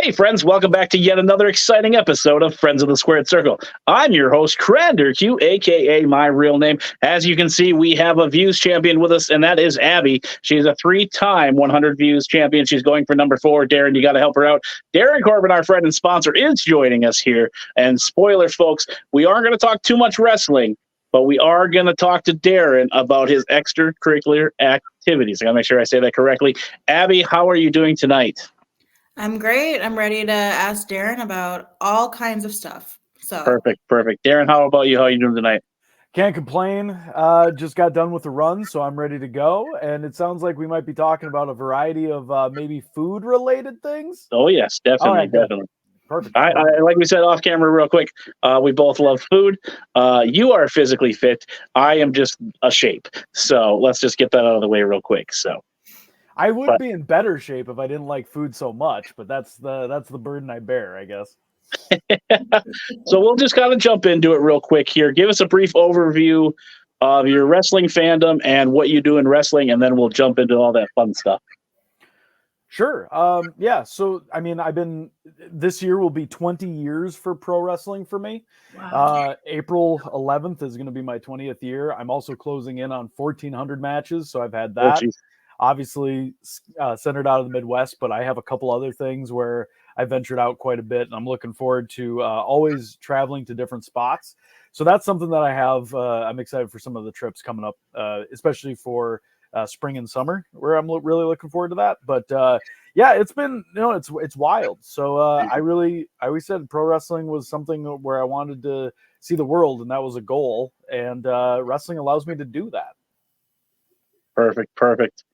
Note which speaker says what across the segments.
Speaker 1: Hey, friends, welcome back to yet another exciting episode of Friends of the Squared Circle. I'm your host, Cranderq, a.k.a. my real name. As you can see, we have a views champion with us, and that is Abbi. She's a three-time 100 views champion. She's going for number 4. Darin, you got to help her out. Darin Corbin, our friend and sponsor, is joining us here. And spoilers, folks, we aren't going to talk too much wrestling, but we are going to talk to Darin about his extracurricular activities. I got to make sure I say that correctly. Abbi, how are you doing tonight?
Speaker 2: I'm great. I'm ready to ask Darin about all kinds of stuff. So
Speaker 1: Perfect. Darin, how about you? How are you doing tonight?
Speaker 3: Can't complain. Just got done with the run, so I'm ready to go. And it sounds like we might be talking about a variety of maybe food-related things.
Speaker 1: Oh, yes, definitely,
Speaker 3: right,
Speaker 1: definitely.
Speaker 3: Perfect.
Speaker 1: I, like we said off camera real quick, we both love food. You are physically fit. I am just a shape. So let's just get that out of the way real quick. So
Speaker 3: I would be in better shape if I didn't like food so much, but that's the burden I bear, I guess.
Speaker 1: So we'll just kind of jump into it real quick here. Give us a brief overview of your wrestling fandom and what you do in wrestling, and then we'll jump into all that fun stuff.
Speaker 3: Sure. Yeah. So, I mean, this year will be 20 years for pro wrestling for me.
Speaker 2: wow.
Speaker 3: April 11th is going to be my 20th year. I'm also closing in on 1,400 matches. So I've had that. Obviously centered out of the Midwest, but I have a couple other things where I ventured out quite a bit, and I'm looking forward to always traveling to different spots. So that's something that I have. I'm excited for some of the trips coming up, especially for spring and summer, where I'm really looking forward to that. But yeah, it's been, it's wild. So I always said pro wrestling was something where I wanted to see the world, and that was a goal. And wrestling allows me to do that.
Speaker 1: Perfect.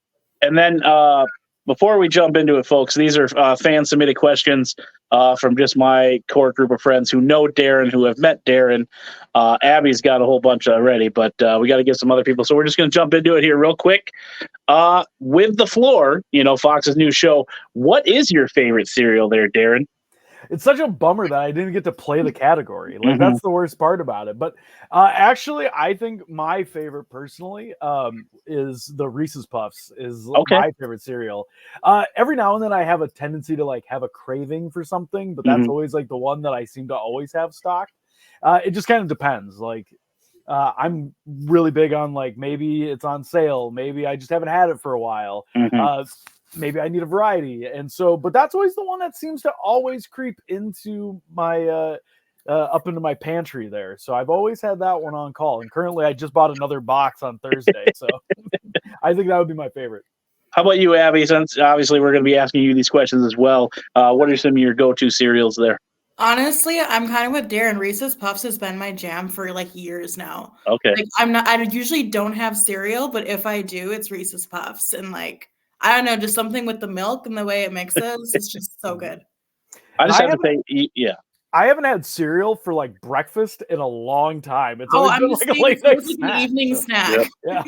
Speaker 1: And then before we jump into it, folks, these are fan-submitted questions from just my core group of friends who know Darin, who have met Darin. Abby's got a whole bunch already, but we got to give some other people. So we're just going to jump into it here real quick. With The Floor, Fox's new show, what is your favorite cereal there, Darin?
Speaker 3: It's such a bummer that I didn't get to play the category. Like, that's the worst part about it. But actually, I think my favorite personally is the Reese's Puffs is my favorite cereal. Every now and then I have a tendency to have a craving for something, but that's always the one that I seem to always have stocked. It just kind of depends. I'm really big on maybe it's on sale. Maybe I just haven't had it for a while. Maybe I need a variety. And so, but that's always the one that seems to always creep into my, up into my pantry there. So I've always had that one on call. And currently I just bought another box on Thursday. So I think that would be my favorite.
Speaker 1: How about you, Abbi? Since obviously we're going to be asking you these questions as well. What are some of your go-to cereals there?
Speaker 2: Honestly, I'm kind of with Darin. Reese's Puffs has been my jam for years now.
Speaker 1: Okay.
Speaker 2: I usually don't have cereal, but if I do, it's Reese's Puffs. And I don't know, just something with the milk and the way it mixes. It's just so good.
Speaker 1: I just have to say, yeah.
Speaker 3: I haven't had cereal for breakfast in a long time. It's
Speaker 2: always
Speaker 3: been
Speaker 2: a late night snack. Evening snack.
Speaker 3: Yeah.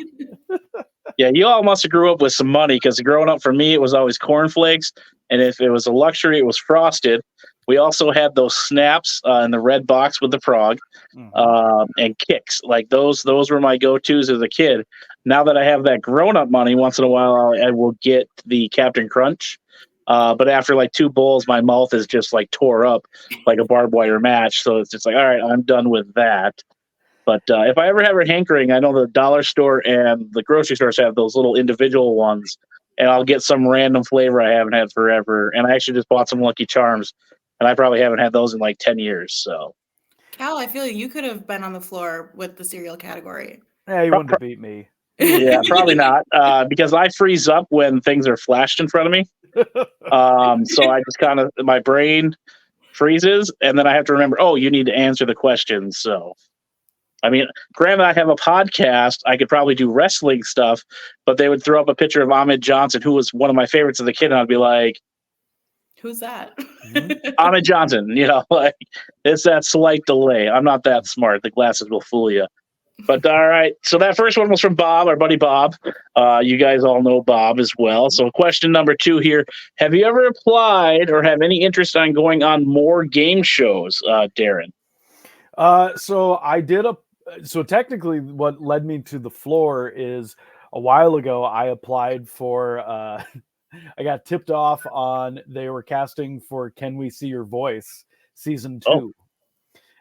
Speaker 1: Yeah, you all must have grew up with some money, because growing up for me, it was always cornflakes. And if it was a luxury, it was Frosted. We also had those Snaps in the red box with the frog, and Kicks. Those were my go-tos as a kid. Now that I have that grown-up money, once in a while I will get the Captain Crunch. But after 2 bowls, my mouth is just tore up like a barbed wire match. So it's just all right, I'm done with that. But if I ever have a hankering, I know the dollar store and the grocery stores have those little individual ones, and I'll get some random flavor I haven't had forever. And I actually just bought some Lucky Charms, and I probably haven't had those in 10 years. So,
Speaker 2: Cal, I feel you could have been on the floor with the cereal category.
Speaker 3: Yeah, you wouldn't have beat me.
Speaker 1: Yeah, probably not, because I freeze up when things are flashed in front of me. So I just my brain freezes, and then I have to remember, you need to answer the questions. So, I mean, granted, I have a podcast. I could probably do wrestling stuff, but they would throw up a picture of Ahmed Johnson, who was one of my favorites as a kid, and I'd be like,
Speaker 2: who's that?
Speaker 1: Ahmed Johnson. It's that slight delay. I'm not that smart. The glasses will fool you. But all right. So that first one was from Bob, our buddy Bob. You guys all know Bob as well. So question number 2 here. Have you ever applied or have any interest on going on more game shows, Darin?
Speaker 3: So I did so technically what led me to The Floor is a while ago, I applied for I got tipped off on they were casting for Can We See Your Voice season 2.
Speaker 1: Oh.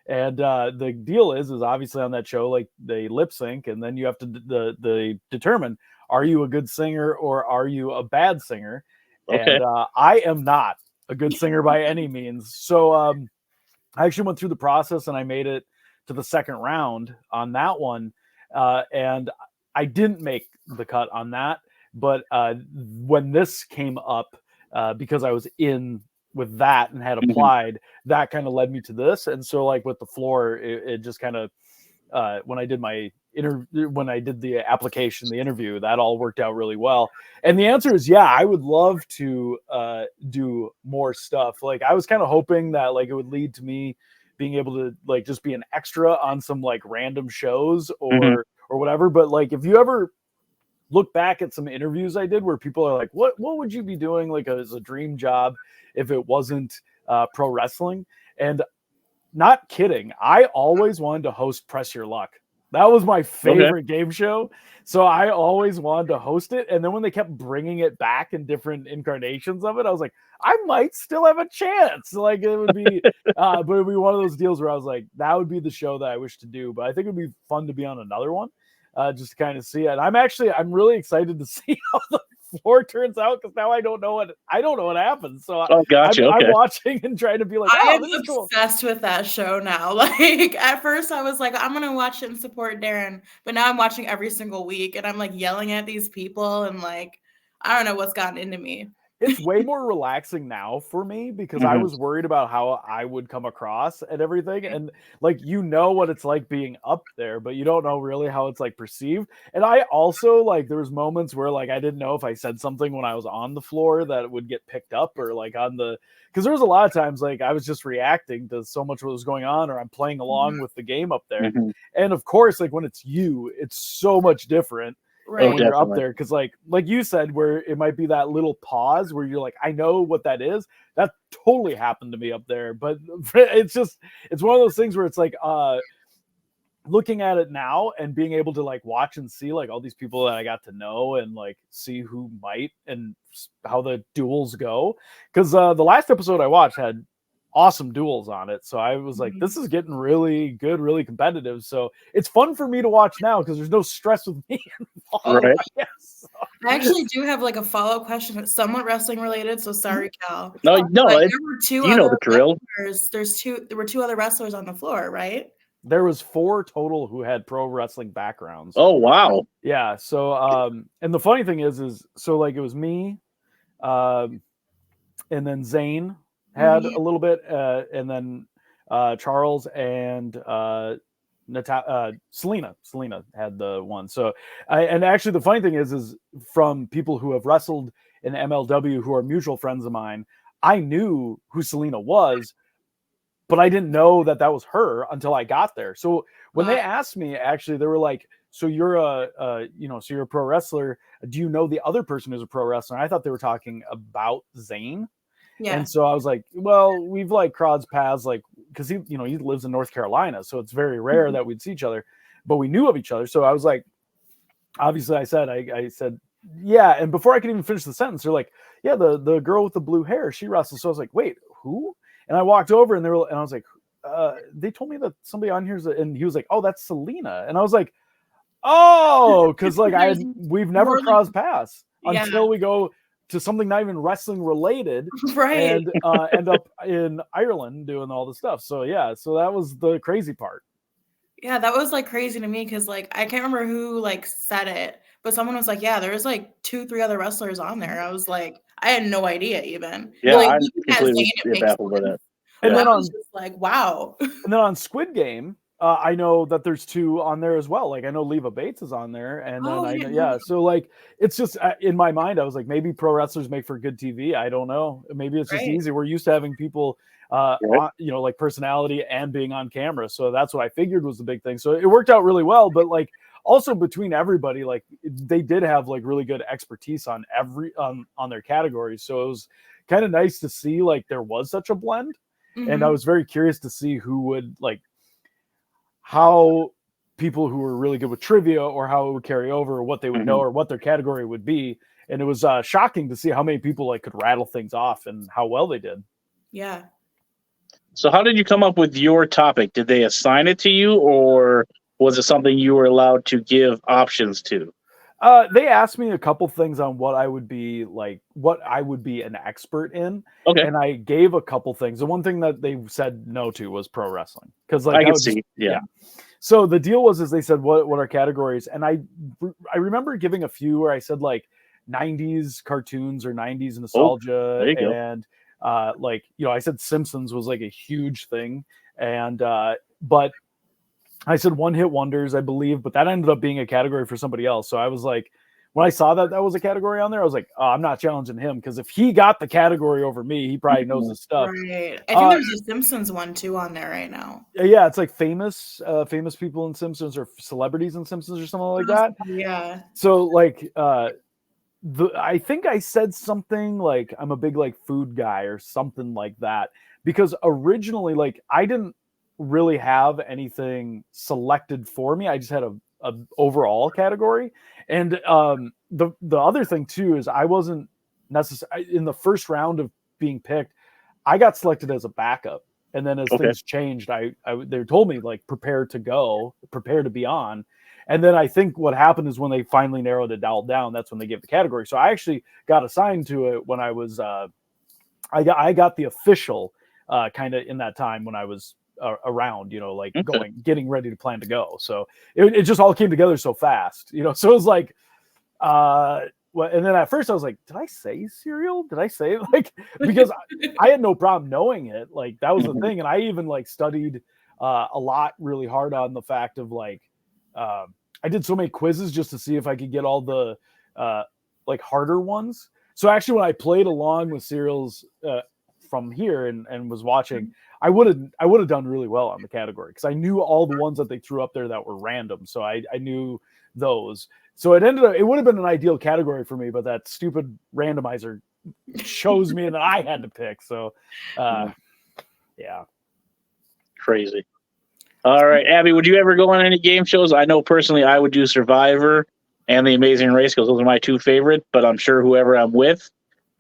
Speaker 3: And the deal is obviously on that show, like they lip sync, and then you have to they determine, are you a good singer or are you a bad singer?
Speaker 1: Okay.
Speaker 3: And I am not a good singer by any means. So I actually went through the process and I made it to the second round on that one. And I didn't make the cut on that. But when this came up, because I was in with that and had applied, that kind of led me to this. And so like with the floor, it just kind of, when I did my when I did the application, the interview, that all worked out really well. And the answer is, yeah, I would love to do more stuff. Like I was kind of hoping that like it would lead to me being able to like just be an extra on some like random shows or whatever. But like if you ever look back at some interviews I did where people are like, what would you be doing like as a dream job if it wasn't pro wrestling? And not kidding, I always wanted to host Press Your Luck. That was my favorite game show. So I always wanted to host it. And then when they kept bringing it back in different incarnations of it, I was like, I might still have a chance. Like it would be, but it would be one of those deals where I was like, that would be the show that I wish to do. But I think it'd be fun to be on another one. Just to kind of see it. I'm really excited to see how the floor turns out because now I don't know what happens. So
Speaker 1: gotcha.
Speaker 3: I'm watching and trying to be like,
Speaker 2: I am
Speaker 3: this is cool.
Speaker 2: obsessed with that show now. Like at first I was like, I'm gonna watch it and support Darin, but now I'm watching every single week and I'm like yelling at these people and like I don't know what's gotten into me.
Speaker 3: It's way more relaxing now for me because I was worried about how I would come across and everything. And like, you know what it's like being up there, but you don't know really how it's like perceived. And I also like, there was moments where like, I didn't know if I said something when I was on the floor that would get picked up or like on the, because there was a lot of times like I was just reacting to so much what was going on or I'm playing along with the game up there. And of course, like when it's you, it's so much different.
Speaker 2: Right.
Speaker 3: When you're up there, because like you said, where it might be that little pause where you're like, I know what that is. That totally happened to me up there, but it's one of those things where it's like looking at it now and being able to like watch and see like all these people that I got to know and like see who might and how the duels go. Because the last episode I watched had awesome duels on it. So I was like, this is getting really good, really competitive. So it's fun for me to watch now because there's no stress with me involved.
Speaker 1: Right.
Speaker 3: Yes.
Speaker 2: I actually do have like a follow-up question that's somewhat wrestling related. So sorry, Cal.
Speaker 1: No,
Speaker 2: there were two
Speaker 1: you know the drill.
Speaker 2: There were two other wrestlers on the floor, right?
Speaker 3: There was 4 total who had pro wrestling backgrounds.
Speaker 1: Oh, wow.
Speaker 3: Yeah. So, and the funny thing is so like it was me, and then Zane had a little bit, and then Charles and Selena had the one. So, and actually the funny thing is from people who have wrestled in MLW who are mutual friends of mine, I knew who Selena was, but I didn't know that was her until I got there. So when they asked me, actually, they were like, so you're so you're a pro wrestler. Do you know the other person who's a pro wrestler? And I thought they were talking about Zane. Yeah. And so I was like, well, we've like crossed paths, like, because he lives in North Carolina. So it's very rare that we'd see each other, but we knew of each other. So I was like, obviously I said, yeah. And before I could even finish the sentence, they're like, yeah, the girl with the blue hair, she wrestles. So I was like, wait, who? And I walked over and I was like, they told me that somebody on here's, and he was like, oh, that's Selena. And I was like, oh, because like we've never crossed paths until we go to something not even wrestling related,
Speaker 2: right?
Speaker 3: And end up in Ireland doing all the stuff. So yeah, so that was the crazy part.
Speaker 2: Yeah, that was like crazy to me because like I can't remember who like said it, but someone was like, "Yeah, there's like 2-3 other wrestlers on there." I was like, I had no idea even.
Speaker 1: Yeah,
Speaker 2: like,
Speaker 1: I'm completely baffled by that.
Speaker 3: And then
Speaker 2: I was just like, wow.
Speaker 3: And then on Squid Game, I know that there's 2 on there as well. Like I know Leva Bates is on there, and then so like it's just in my mind, I was like, maybe pro wrestlers make for good TV. I don't know. Maybe it's just easy. We're used to having people, like personality and being on camera. So that's what I figured was the big thing. So it worked out really well. But like also between everybody, like they did have like really good expertise on on their categories. So it was kind of nice to see like there was such a blend. And I was very curious to see who would like how people who were really good with trivia or how it would carry over or what they would know or what their category would be. and it was shocking to see how many people like could rattle things off and how well they did.
Speaker 2: Yeah.
Speaker 1: So how did you come up with your topic? Did they assign it to you, or was it something you were allowed to give options to?
Speaker 3: They asked me a couple things on what I would be an expert in.
Speaker 1: Okay.
Speaker 3: And I gave a couple things. The one thing that they said no to was pro wrestling. Because
Speaker 1: I can see. Yeah.
Speaker 3: So the deal was they said what are categories? And I remember giving a few where I said like 90s cartoons or 90s nostalgia.
Speaker 1: There you go.
Speaker 3: And I said Simpsons was like a huge thing. And but I said one-hit wonders, I believe, but that ended up being a category for somebody else. So I was like, when I saw that was a category on there, I was like, oh, I'm not challenging him, because if he got the category over me, he probably knows his stuff.
Speaker 2: Right. I think there's a Simpsons one too on there right now.
Speaker 3: Yeah, it's like famous people in Simpsons or celebrities in Simpsons or something like that.
Speaker 2: Yeah.
Speaker 3: So like I think I said something like I'm a big like food guy or something like that, because originally like I didn't really have anything selected for me. I just had a overall category. And the other thing too is I wasn't necessarily in the first round of being picked. I got selected as a backup, and then as things changed, they told me like prepare to be on. And then I think what happened is when they finally narrowed it all down, that's when they gave the category. So I actually got assigned to it when I was I got the official kind of in that time when I was around, getting ready to plan to go. So it just all came together so fast, so it was like, and then at first I was like, did I say cereal? Did I say like, because I had no problem knowing it. Like that was the thing. And I even like studied a lot really hard on the fact of like, I did so many quizzes just to see if I could get all the like harder ones. So actually when I played along with cereals from here and was watching, I would have done really well on the category, because I knew all the ones that they threw up there that were random. So I knew those. So it would have been an ideal category for me, but that stupid randomizer chose me and then I had to pick. So yeah.
Speaker 1: Crazy. All right, Abby, would you ever go on any game shows? I know personally I would do Survivor and The Amazing Race, because those are my two favorite, but I'm sure whoever I'm with,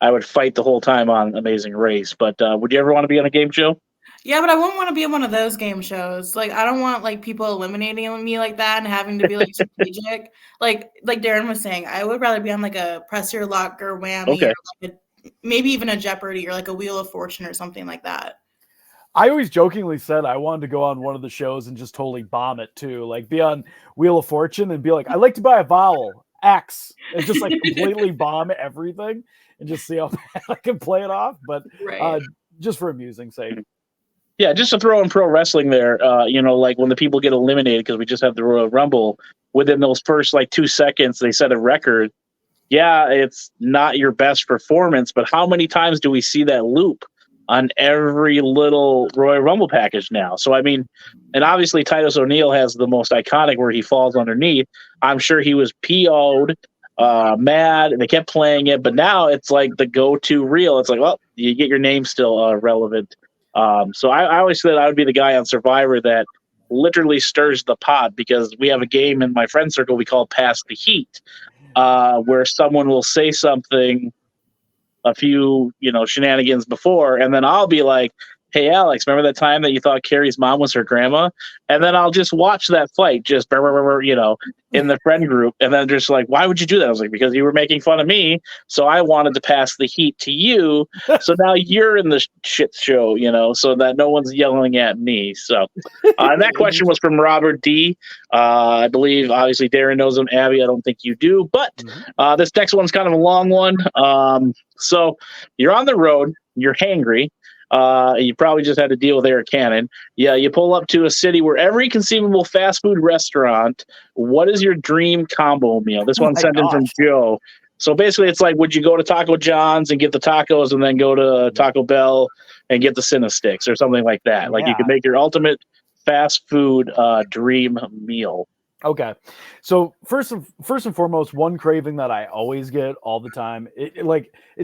Speaker 1: I would fight the whole time on Amazing Race. But would you ever want to be on a game show?
Speaker 2: Yeah, but I wouldn't want to be in one of those game shows. Like, I don't want like people eliminating me like that and having to be like strategic. like Darin was saying, I would rather be on like a Press Your Luck or Whammy, or like maybe even a Jeopardy or like a Wheel of Fortune or something like that.
Speaker 3: I always jokingly said I wanted to go on one of the shows and just totally bomb it too. Like be on Wheel of Fortune and be like, I'd like to buy a vowel, X, and just like completely bomb everything and just see how bad I can play it off. But just for amusing sake.
Speaker 1: Yeah, just to throw in pro wrestling there, like when the people get eliminated, because we just have the Royal Rumble, within those first like 2 seconds, they set a record. Yeah, it's not your best performance, but how many times do we see that loop on every little Royal Rumble package now? So, I mean, and obviously Titus O'Neil has the most iconic where he falls underneath. I'm sure he was PO'd, mad, and they kept playing it, but now it's like the go-to reel. It's like, well, you get your name still relevant. So I always said I would be the guy on Survivor that literally stirs the pot, because we have a game in my friend circle we call Pass the Heat, where someone will say something a few, shenanigans before, and then I'll be like, hey, Alex, remember that time that you thought Carrie's mom was her grandma? And then I'll just watch that fight just, in the friend group. And then just like, why would you do that? I was like, because you were making fun of me. So I wanted to pass the heat to you. So now you're in the shit show, so that no one's yelling at me. So and that question was from Robert D. I believe, obviously, Darin knows him. Abby, I don't think you do. But this next one's kind of a long one. So you're on the road. You're hangry. You probably just had to deal with Eric Cannon. Yeah, you pull up to a city where every conceivable fast food restaurant. What is your dream combo meal? This one's sent in from Joe. So basically, it's like, would you go to Taco John's and get the tacos, and then go to Taco Bell and get the Cinesticks or something like that? Like you could make your ultimate fast food dream meal.
Speaker 3: Okay, so first and foremost, one craving that I always get all the time, it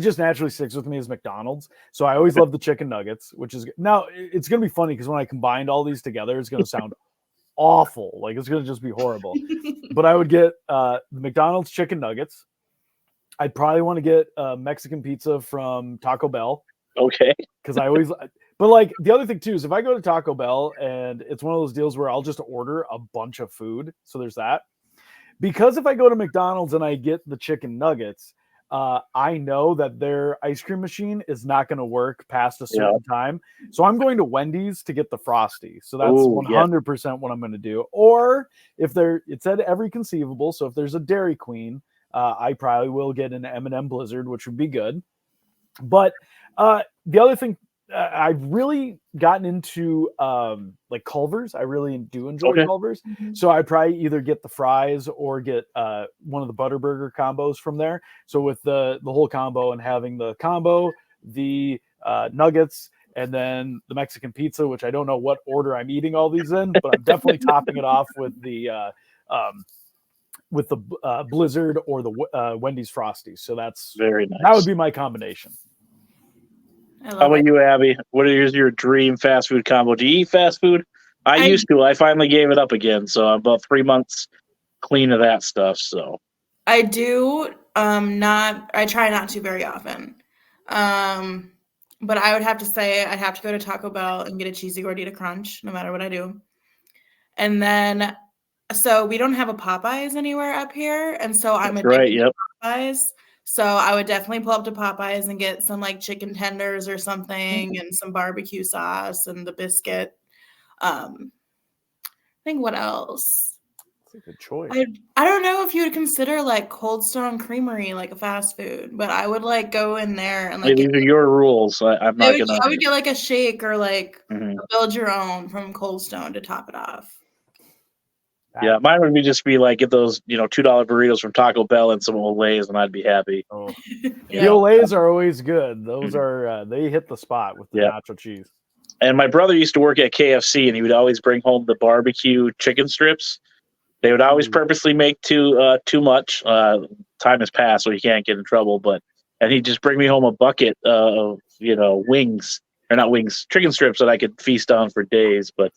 Speaker 3: just naturally sticks with me, is McDonald's. So I always love the chicken nuggets, which is now it's gonna be funny because when I combined all these together, it's gonna sound awful. Like it's gonna just be horrible. But I would get the McDonald's chicken nuggets. I'd probably want to get Mexican pizza from Taco Bell.
Speaker 1: Okay.
Speaker 3: Because I always, but like the other thing too is if I go to Taco Bell and it's one of those deals where I'll just order a bunch of food. So there's that. Because if I go to McDonald's and I get the chicken nuggets, I know that their ice cream machine is not going to work past a certain time. So I'm going to Wendy's to get the Frosty. So that's 100% what I'm going to do. Or if it's at every conceivable. So if there's a Dairy Queen, I probably will get an M&M Blizzard, which would be good. But the other thing, I've really gotten into like Culver's. I really do enjoy Culver's. So I'd probably either get the fries or get one of the Butterburger combos from there. So with the whole combo and having the combo, the nuggets, and then the Mexican pizza, which I don't know what order I'm eating all these in, but I'm definitely topping it off with the Blizzard or the Wendy's Frosties. So that's
Speaker 1: very nice.
Speaker 3: That would be my combination.
Speaker 1: How about you, Abby? What is your dream fast food combo? Do you eat fast food? I used to. I finally gave it up again. So I'm about 3 months clean of that stuff. So
Speaker 2: I do I try not to very often. But I would have to say I'd have to go to Taco Bell and get a cheesy gordita crunch no matter what I do. And then so we don't have a Popeyes anywhere up here, and so I'm addicted to Popeyes. So I would definitely pull up to Popeyes and get some like chicken tenders or something and some barbecue sauce and the biscuit. I think what else?
Speaker 3: That's a good choice.
Speaker 2: I don't know if you would consider like Cold Stone Creamery like a fast food, but I would like go in there and like
Speaker 1: these are your rules. I'm not gonna.
Speaker 2: I would get like a shake or like build your own from Cold Stone to top it off.
Speaker 1: Yeah, mine would just be like get those, $2 burritos from Taco Bell and some Olays, and I'd be happy.
Speaker 3: Oh. The Olays are always good. Those are they hit the spot with the nacho cheese. And
Speaker 1: my brother used to work at KFC, and he would always bring home the barbecue chicken strips. They would always purposely make too much. Time has passed, so he can't get in trouble. And he'd just bring me home a bucket of wings, or not wings, chicken strips that I could feast on for days. But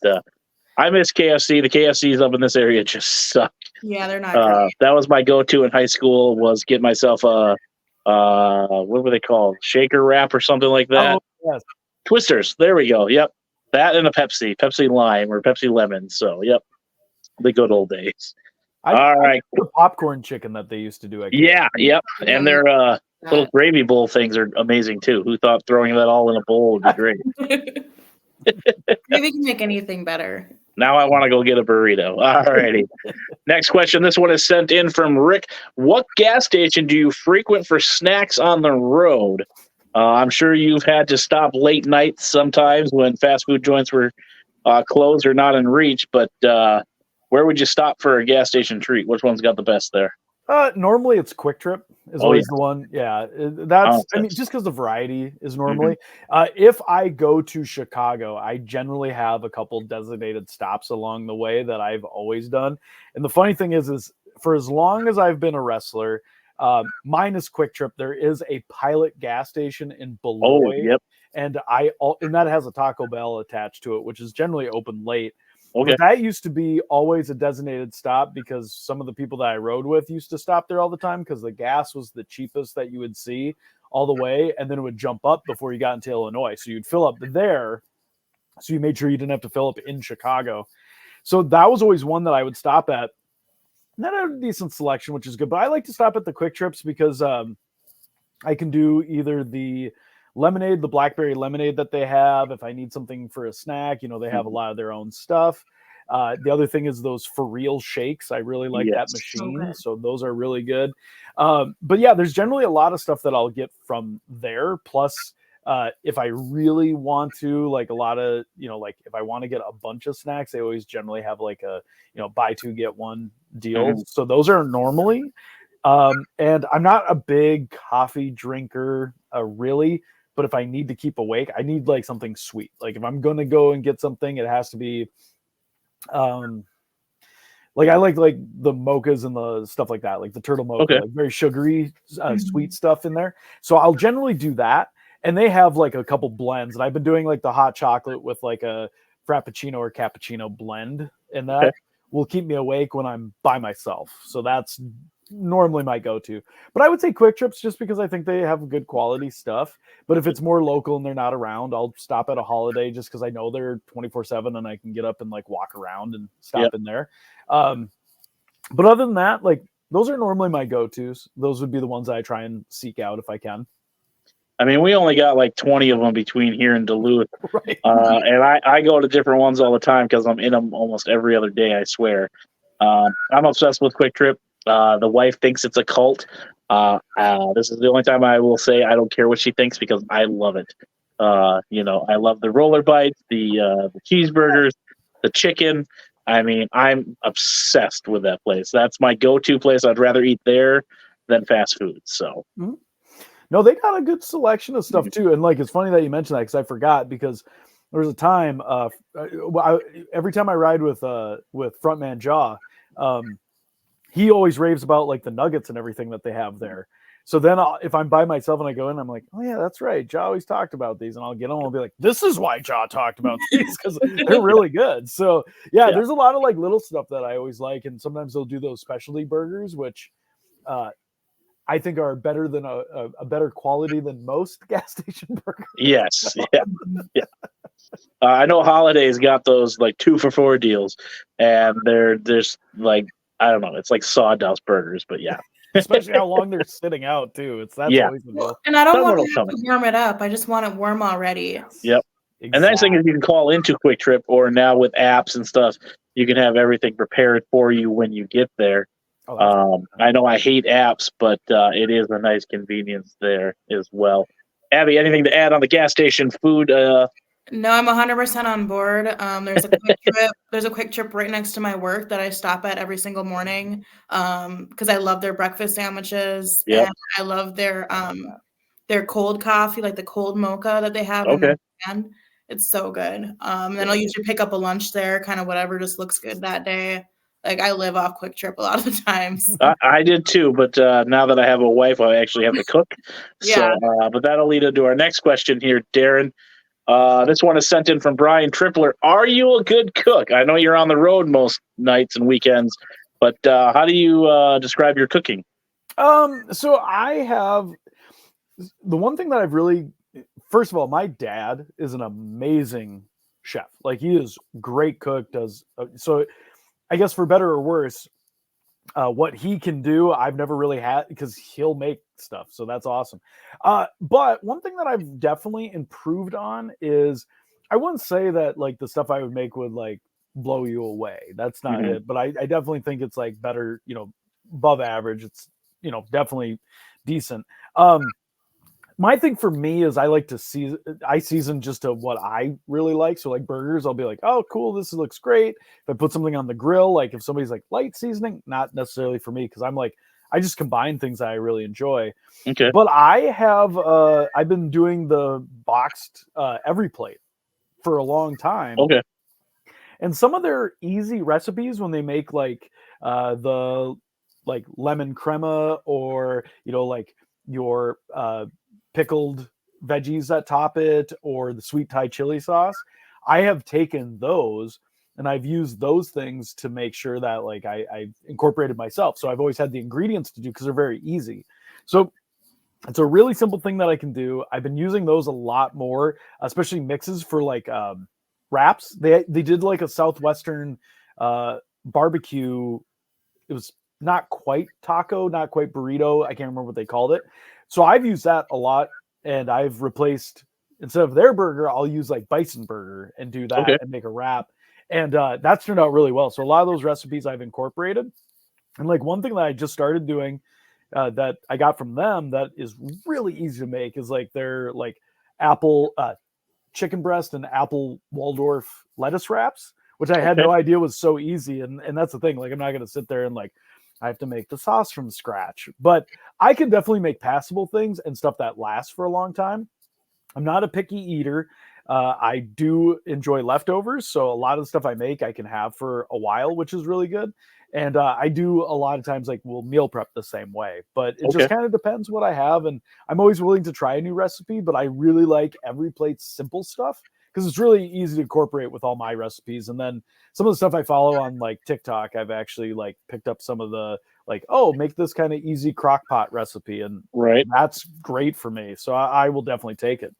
Speaker 1: I miss KFC. The KFCs up in this area just suck.
Speaker 2: Yeah, they're not great.
Speaker 1: That was my go-to in high school, was get myself a, what were they called? Shaker wrap or something like that.
Speaker 3: Oh, yes.
Speaker 1: Twisters. There we go. Yep. That and a Pepsi Lime or Pepsi Lemon. So, yep. The good old days. All right.
Speaker 3: The popcorn chicken that they used to do.
Speaker 1: Yeah, yep. And their little gravy bowl things are amazing, too. Who thought throwing that all in a bowl would be great?
Speaker 2: Maybe we can make anything better.
Speaker 1: Now I want to go get a burrito. All righty. Next question. This one is sent in from Rick. What gas station do you frequent for snacks on the road? I'm sure you've had to stop late nights sometimes when fast food joints were closed or not in reach, but where would you stop for a gas station treat? Which one's got the best there?
Speaker 3: Normally it's Quick Trip is always the one. Yeah, just because the variety is normally. If I go to Chicago, I generally have a couple designated stops along the way that I've always done. And the funny thing is for as long as I've been a wrestler, mine is Quick Trip. There is a Pilot gas station in Beloit, and that has a Taco Bell attached to it, which is generally open late. Okay. But that used to be always a designated stop because some of the people that I rode with used to stop there all the time because the gas was the cheapest that you would see all the way, and then it would jump up before you got into Illinois. So you'd fill up there, so you made sure you didn't have to fill up in Chicago. So that was always one that I would stop at. And that had a decent selection, which is good. But I like to stop at the Quick Trips because I can do either the lemonade, the blackberry lemonade that they have. If I need something for a snack, they have a lot of their own stuff. The other thing is those For Real shakes. I really like that machine. So those are really good. But yeah, there's generally a lot of stuff that I'll get from there. Plus, if I really want to, like a lot of, like if I want to get a bunch of snacks, they always generally have like a, buy two, get one deal. So those are normally. And I'm not a big coffee drinker, really. But if I need to keep awake, I need like something sweet. Like if I'm going to go and get something, it has to be, like I like the mochas and the stuff like that, like the turtle mocha, like very sugary, sweet stuff in there. So I'll generally do that. And they have like a couple blends, and I've been doing like the hot chocolate with like a Frappuccino or Cappuccino blend, and that will keep me awake when I'm by myself. So that's normally my go-to. But I would say Quick Trips just because I think they have good quality stuff. But if it's more local and they're not around, I'll stop at a Holiday just because I know they're 24/7 and I can get up and like walk around and stop in there. But other than that, like those are normally my go-tos. Those would be the ones I try and seek out if I can.
Speaker 1: I mean, we only got like 20 of them between here and Duluth.
Speaker 3: Right.
Speaker 1: And I go to different ones all the time because I'm in them almost every other day, I swear. I'm obsessed with Quick Trip. The wife thinks it's a cult. This is the only time I will say I don't care what she thinks because I love it. I love the roller bites, the cheeseburgers, the chicken. I mean, I'm obsessed with that place. That's my go-to place. I'd rather eat there than fast food. So.
Speaker 3: Mm-hmm. No, they got a good selection of stuff too. And like, it's funny that you mentioned that because I forgot because there was a time every time I ride with Frontman Jaw, he always raves about like the nuggets and everything that they have there. So then if I'm by myself and I go in, I'm like, oh yeah, that's right. Jaw always talked about these, and I'll get them and I'll be like, this is why Jaw talked about these because they're really good. So yeah, there's a lot of like little stuff that I always like. And sometimes they'll do those specialty burgers, which, I think are better than a better quality than most gas station burgers.
Speaker 1: Yes. Yeah. I know Holiday's got those like 2 for $4 deals, and they're just like, I don't know, it's like sawdust burgers, but yeah.
Speaker 3: Especially how long they're sitting out too. Always the deal.
Speaker 2: And I don't want to have to warm it up. I just want it warm already.
Speaker 1: Yep. Exactly. And the nice thing is you can call into Quick Trip, or now with apps and stuff, you can have everything prepared for you when you get there. I know I hate apps, but it is a nice convenience there as well. Abby, anything to add on the gas station food?
Speaker 2: No, I'm 100% on board. There's a Quick Trip. There's a Quick Trip right next to my work that I stop at every single morning because I love their breakfast sandwiches.
Speaker 1: Yep.
Speaker 2: And I love their cold coffee, like the cold mocha that they have in the can. It's so good. And then I'll usually pick up a lunch there, kind of whatever just looks good that day. Like I live off Quick Trip a lot of the times.
Speaker 1: I did too, but now that I have a wife, I actually have to cook. So, but that'll lead into our next question here, Darin. This one is sent in from Brian Tripler. Are you a good cook? I know you're on the road most nights and weekends, but how do you describe your cooking?
Speaker 3: So I have the one thing that I've really, first of all, my dad is an amazing chef. Like he is great cook. So. I guess for better or worse, what he can do, I've never really had because he'll make stuff. So that's awesome. But one thing that I've definitely improved on is I wouldn't say that like the stuff I would make would like blow you away. That's not it. But I definitely think it's like better, above average. It's, definitely decent. My thing for me is I like to season just to what I really like. So like burgers, I'll be like, oh, cool, this looks great. If I put something on the grill, like if somebody's like light seasoning, not necessarily for me because I'm like, I just combine things that I really enjoy.
Speaker 1: Okay.
Speaker 3: But I've been doing the boxed every plate for a long time.
Speaker 1: Okay.
Speaker 3: And some of their easy recipes when they make like the like lemon crema or, like your pickled veggies that top it or the sweet Thai chili sauce. I have taken those and I've used those things to make sure that like I incorporated myself. So I've always had the ingredients to do because they're very easy. So it's a really simple thing that I can do. I've been using those a lot more, especially mixes for like wraps. They did like a Southwestern barbecue. It was not quite taco, not quite burrito. I can't remember what they called it. So I've used that a lot, and I've replaced, instead of their burger, I'll use like bison burger and do that and make a wrap. And that's turned out really well. So a lot of those recipes I've incorporated. And like one thing that I just started doing that I got from them that is really easy to make is like their like apple chicken breast and apple Waldorf lettuce wraps, which I had no idea was so easy. And that's the thing. Like I'm not going to sit there and like, I have to make the sauce from scratch, but I can definitely make passable things and stuff that lasts for a long time. I'm not a picky eater. I do enjoy leftovers. So a lot of the stuff I make, I can have for a while, which is really good. And I do a lot of times like we'll meal prep the same way, but it just kind of depends what I have. And I'm always willing to try a new recipe, but I really like every plate's simple stuff because it's really easy to incorporate with all my recipes. And then some of the stuff I follow on like TikTok, I've actually like picked up some of the like, oh, make this kind of easy crock pot recipe, and that's great for me. So I will definitely take it.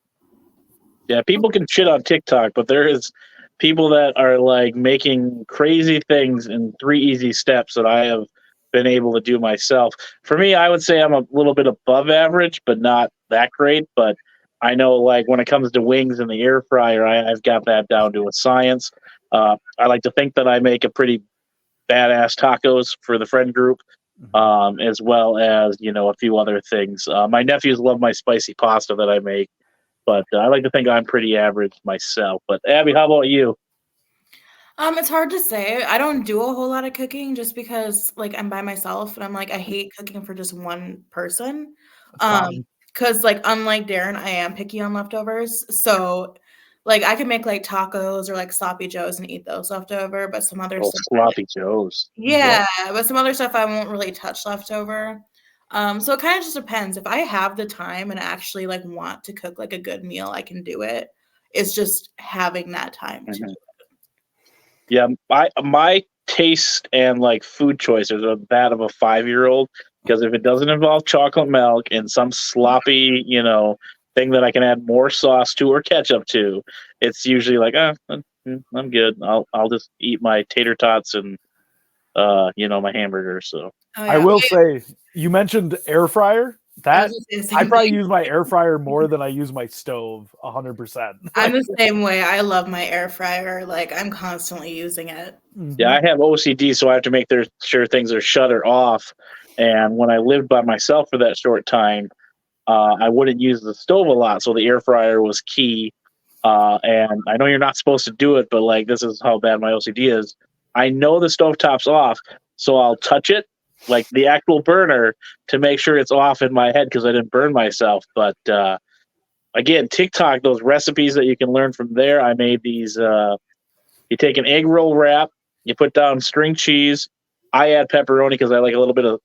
Speaker 1: Yeah, people can shit on TikTok, but there is people that are like making crazy things in 3 easy steps that I have been able to do myself. For me, I would say I'm a little bit above average, but not that great. But I know, like, when it comes to wings in the air fryer, I've got that down to a science. I like to think that I make a pretty badass tacos for the friend group, as well as, a few other things. My nephews love my spicy pasta that I make, but I like to think I'm pretty average myself. But Abby, how about you?
Speaker 2: It's hard to say. I don't do a whole lot of cooking just because, like, I'm by myself and I'm like, I hate cooking for just one person. Because, like, unlike Darin, I am picky on leftovers. So, like, I can make, like, tacos or, like, sloppy joes and eat those leftover, but some other stuff.
Speaker 1: Sloppy joes.
Speaker 2: Yeah, but some other stuff I won't really touch leftover. So it kind of just depends. If I have the time and actually, like, want to cook, like, a good meal, I can do it. It's just having that time to do it.
Speaker 1: Yeah, my taste and like food choices are that of a 5-year-old, because if it doesn't involve chocolate milk and some sloppy, thing that I can add more sauce to or ketchup to, it's usually like, I'm good. I'll just eat my tater tots and my hamburger. So
Speaker 3: I will say, you mentioned air fryer. That I probably use my air fryer more than I use my stove. 100%.
Speaker 2: I'm the same way. I love my air fryer. Like, I'm constantly using it.
Speaker 1: Yeah, I have OCD, so I have to make sure things are shut or off. And when I lived by myself for that short time, I wouldn't use the stove a lot, so the air fryer was key. And I know you're not supposed to do it, but like, this is how bad my OCD is. I know the stovetop's off, so I'll touch it, like the actual burner, to make sure it's off in my head because I didn't burn myself. But again, TikTok, those recipes that you can learn from there. I made these. You take an egg roll wrap, you put down string cheese. I add pepperoni because I like a little bit of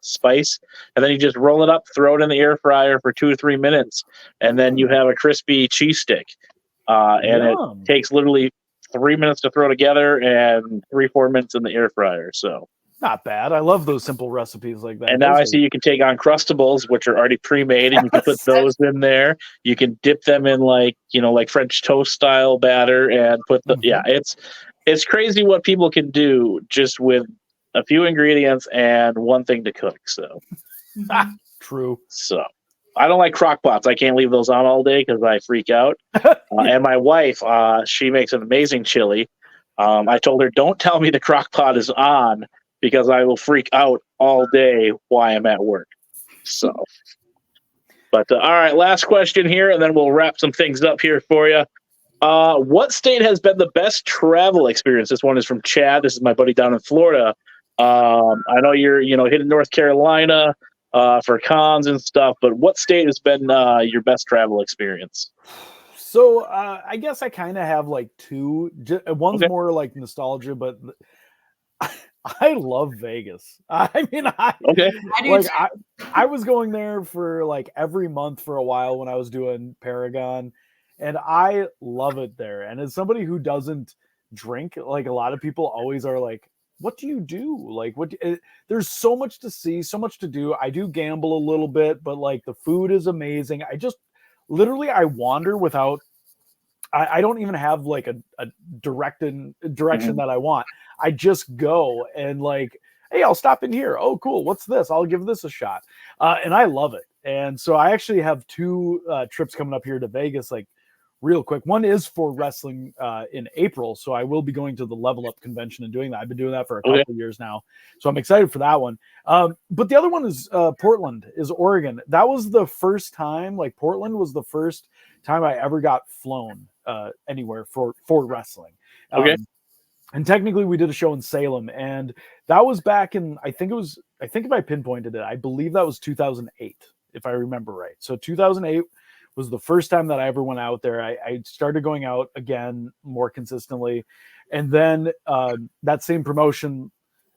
Speaker 1: spice, and then you just roll it up, throw it in the air fryer for 2 or 3 minutes, and then you have a crispy cheese stick. And it takes literally 3 minutes to throw together and 3-4 minutes in the air fryer. So
Speaker 3: not bad. I love those simple recipes like that.
Speaker 1: And now I see you can take Uncrustables, which are already pre-made, and you can put those in there. You can dip them in like French toast style batter and put the it's crazy what people can do just with a few ingredients and one thing to cook. So
Speaker 3: true.
Speaker 1: So I don't like crock pots. I can't leave those on all day because I freak out. And my wife, she makes an amazing chili. I told her, don't tell me the crock pot is on, because I will freak out all day while I'm at work. So, but all right, last question here, and then we'll wrap some things up here for you. What state has been the best travel experience? This one is from Chad. This is my buddy down in Florida. I know you're, hitting North Carolina for cons and stuff, but what state has been your best travel experience?
Speaker 3: So I guess I kind of have like two. One's more like nostalgia, but I love Vegas. I mean, I was going there for like every month for a while when I was doing Paragon, and I love it there. And as somebody who doesn't drink, like a lot of people always are like, what do you do? Like, there's so much to see, so much to do. I do gamble a little bit, but like the food is amazing. I just literally, I wander without, I don't even have like a direction that I want. I just go and like, hey, I'll stop in here. Oh, cool. What's this? I'll give this a shot. And I love it. And so I actually have 2 trips coming up here to Vegas, like real quick. One is for wrestling in April. So I will be going to the Level Up convention and doing that. I've been doing that for a couple of years now. So I'm excited for that one. But the other one is Portland, is Oregon. That was the first time, like Portland was the first time I ever got flown anywhere for wrestling. And technically we did a show in Salem, and that was back in, I think if I pinpointed it, I believe that was 2008, if I remember right. So 2008 was the first time that I ever went out there. I started going out again more consistently. And then that same promotion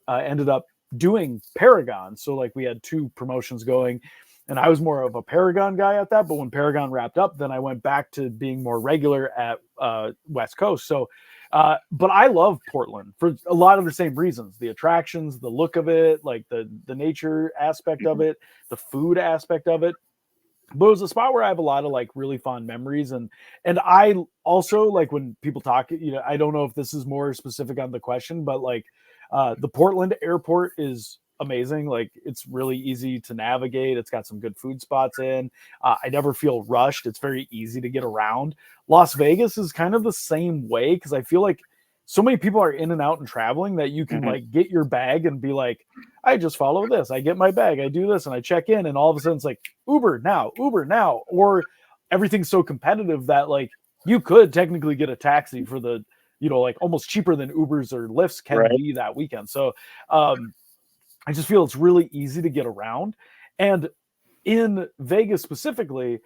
Speaker 3: ended up doing Paragon. So like we had 2 promotions going, and I was more of a Paragon guy at that. But when Paragon wrapped up, then I went back to being more regular at West Coast. So But I love Portland for a lot of the same reasons: the attractions, the look of it, like the nature aspect of it, the food aspect of it. But it was a spot where I have a lot of like really fond memories, and I also like when people talk. I don't know if this is more specific on the question, but like the Portland airport is amazing. Like it's really easy to navigate. It's got some good food spots in. I never feel rushed. It's very easy to get around. Las Vegas is kind of the same way because I feel like so many people are in and out and traveling that you can like get your bag and be like, I just follow this. I get my bag. I do this and I check in, and all of a sudden it's like Uber now, or everything's so competitive that like you could technically get a taxi for the, like almost cheaper than Ubers or Lyfts can be that weekend. So I just feel it's really easy to get around. And in Vegas specifically,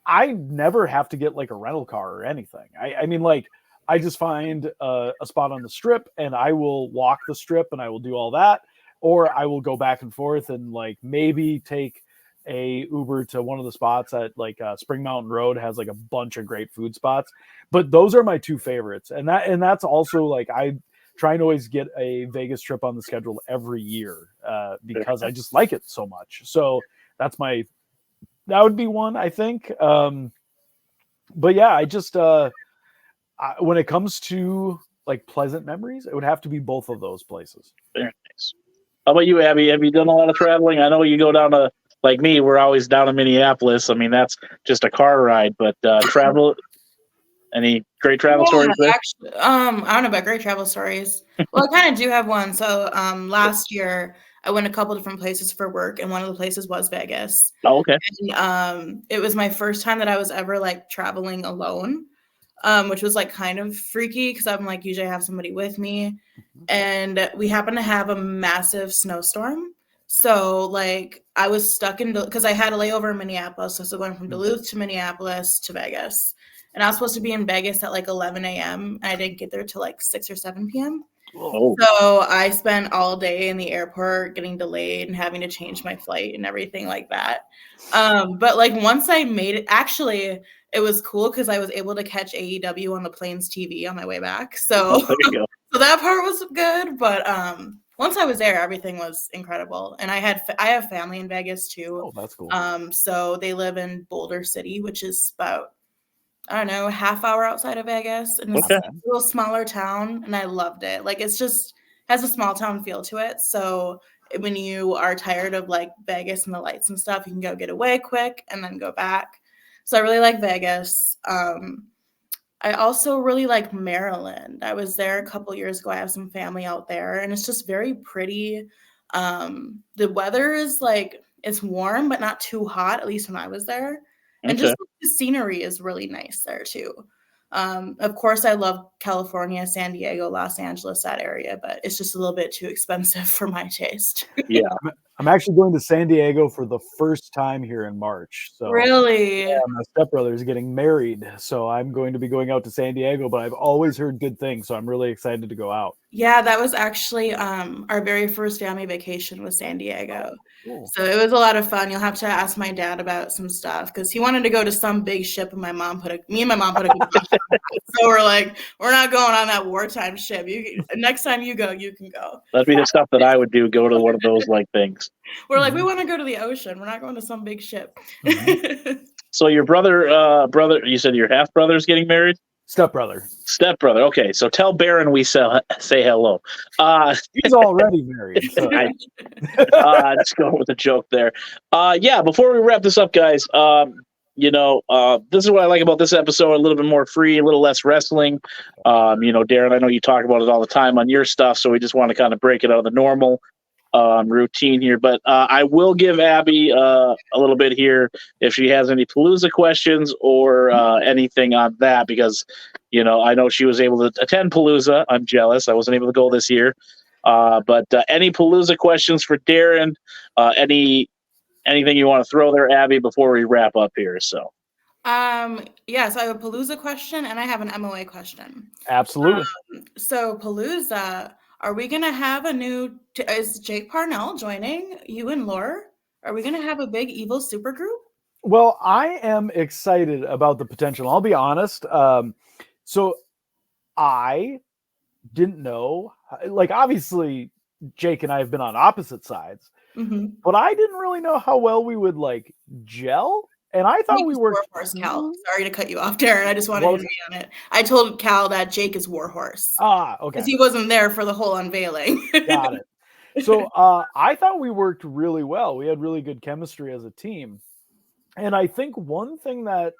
Speaker 3: I never have to get like a rental car or anything. I mean, like I just find a spot on the strip and I will walk the strip and I will do all that. Or I will go back and forth and like maybe take a Uber to one of the spots at like Spring Mountain Road has like a bunch of great food spots. But those are my two favorites. And that's also like I try and always get a Vegas trip on the schedule every year because I just like it so much. So that would be one, I think. But yeah, I just when it comes to like pleasant memories, it would have to be both of those places.
Speaker 1: Very nice. How about you, Abby? Have you done a lot of traveling? I know you go down to, like me, we're always down in Minneapolis. I mean, that's just a car ride, but travel, any great travel stories there?
Speaker 2: Actually, I don't know about great travel stories. Well, I kind of do have one. So last year, I went a couple different places for work, and one of the places was Vegas.
Speaker 1: Oh, okay.
Speaker 2: And, it was my first time that I was ever like traveling alone. Which was like kind of freaky because I'm like, usually I have somebody with me. And we happened to have a massive snowstorm. So like I was stuck in, because I had a layover in Minneapolis. So going from Duluth to Minneapolis to Vegas. And I was supposed to be in Vegas at like 11 a.m. And I didn't get there till like 6 or 7 p.m.
Speaker 1: Oh.
Speaker 2: So I spent all day in the airport getting delayed and having to change my flight and everything like that. But like once I made it, actually, it was cool because I was able to catch AEW on the plane's TV on my way back. So,
Speaker 1: there you go.
Speaker 2: So that part was good. But once I was there, everything was incredible. And I have family in Vegas too.
Speaker 3: Oh, that's cool.
Speaker 2: So they live in Boulder City, which is about, I don't know, half hour outside of Vegas, and it's a little smaller town, and I loved it. Like it's just has a small town feel to it. So when you are tired of like Vegas and the lights and stuff, you can go get away quick and then go back. So I really like Vegas. I also really like Maryland. I was there a couple years ago. I have some family out there, and it's just very pretty. The weather is like it's warm, but not too hot, at least when I was there. And just the scenery is really nice there too. Of course, I love California, San Diego, Los Angeles, that area, but it's just a little bit too expensive for my taste.
Speaker 1: Yeah.
Speaker 3: I'm actually going to San Diego for the first time here in March. So
Speaker 2: really?
Speaker 3: Yeah, my stepbrother is getting married, so I'm going to be going out to San Diego, but I've always heard good things, so I'm really excited to go out.
Speaker 2: Yeah, that was actually our very first family vacation was San Diego.
Speaker 3: Cool.
Speaker 2: So it was a lot of fun. You'll have to ask my dad about some stuff because he wanted to go to some big ship, and me and my mom put a so we're like, we're not going on that wartime ship. Next time you go, you can go.
Speaker 1: That'd be the stuff that I would do. Go to one of those like things.
Speaker 2: We're like, we want to go to the ocean. We're not going to some big ship.
Speaker 1: So your brother, you said your half brother's getting married?
Speaker 3: Stepbrother.
Speaker 1: Okay, so tell Baron we say hello.
Speaker 3: He's already married. So.
Speaker 1: Let's go with a joke there. Yeah, before we wrap this up, guys, this is what I like about this episode, a little bit more free, a little less wrestling. Darin, I know you talk about it all the time on your stuff, so we just want to kind of break it out of the normal routine here. But I will give Abby a little bit here if she has any Palooza questions or anything on that, because, I know she was able to attend Palooza. I'm jealous. I wasn't able to go this year. But any Palooza questions for Darin, anything you want to throw there, Abby, before we wrap up here? So.
Speaker 2: Yes, I have a Palooza question and I have an MOA question.
Speaker 3: Absolutely.
Speaker 2: So Palooza, are we going to have is Jake Parnell joining you and Laura? Are we going to have a big evil super group?
Speaker 3: Well, I am excited about the potential. I'll be honest. So I didn't know, like, obviously Jake and I have been on opposite sides, but I didn't really know how well we would like gel. And I thought we were
Speaker 2: Warhorse. Cal, sorry to cut you off, Darin. I just wanted to be on it. I told Cal that Jake is Warhorse.
Speaker 3: Okay.
Speaker 2: Because he wasn't there for the whole unveiling.
Speaker 3: Got it. So I thought we worked really well. We had really good chemistry as a team. And I think one thing that